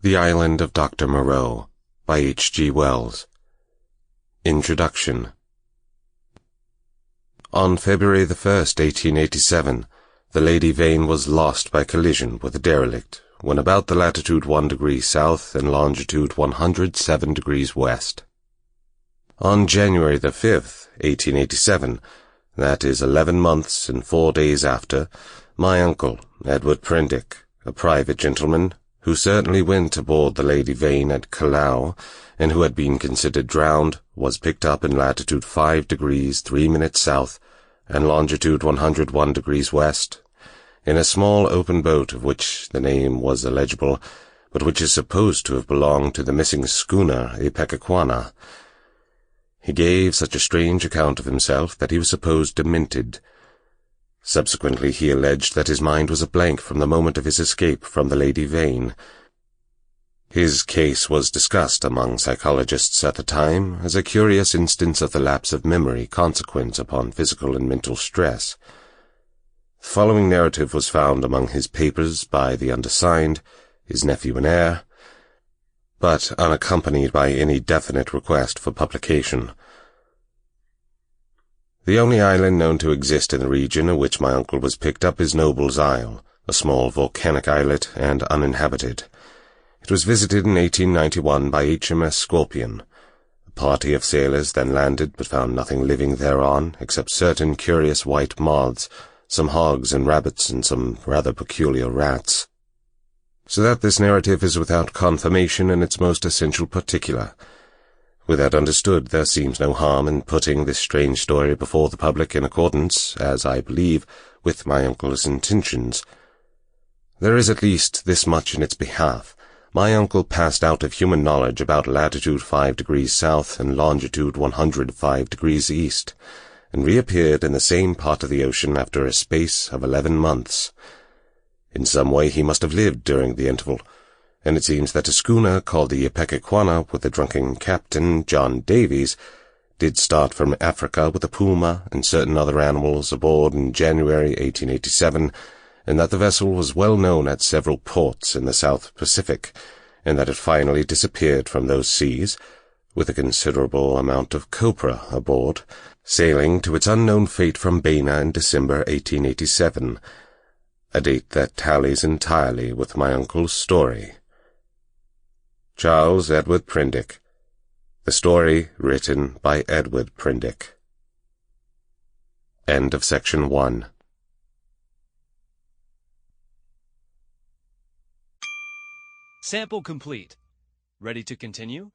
The Island of Dr. Moreau by H.G. Wells. Introduction. On February the 1st, 1887, the Lady Vane was lost by collision with a derelict when about the latitude 1 degree south and longitude 107 degrees west. On January the 5th, 1887, that is 11 months and 4 days after, my uncle, Edward Prendick, a private gentleman, who certainly went aboard the Lady Vane at Callao, and who had been considered drowned, was picked up in latitude 5 degrees 3 minutes south and longitude 101 degrees west, in a small open boat of which the name was illegible, but which is supposed to have belonged to the missing schooner Ipecacuanha. He gave such a strange account of himself that he was supposed demented. Subsequently he alleged that his mind was a blank from the moment of his escape from the Lady Vane. His case was discussed among psychologists at the time as a curious instance of the lapse of memory consequent upon physical and mental stress. The following narrative was found among his papers by the undersigned, his nephew and heir, but unaccompanied by any definite request for publication. The only island known to exist in the region in which my uncle was picked up is Noble's Isle, a small volcanic islet and uninhabited. It was visited in 1891 by HMS Scorpion. A party of sailors then landed but found nothing living thereon except certain curious white moths, some hogs and rabbits, and some rather peculiar rats. So that this narrative is without confirmation in its most essential particular. With that understood, there seems no harm in putting this strange story before the public in accordance, as I believe, with my uncle's intentions. There is at least this much in its behalf. My uncle passed out of human knowledge about latitude 5 degrees south and longitude 105 degrees east, and reappeared in the same part of the ocean after a space of 11 months. In some way he must have lived during the interval, and it seems that a schooner called the Ipecacuanha with the drunken captain, John Davies, did start from Africa with a puma and certain other animals aboard in January 1887, and that the vessel was well known at several ports in the South Pacific, and that it finally disappeared from those seas, with a considerable amount of copra aboard, sailing to its unknown fate from Baina in December 1887, a date that tallies entirely with my uncle's story. Charles Edward Prendick. The story written by Edward Prendick. End of section 1. Sample complete. Ready to continue?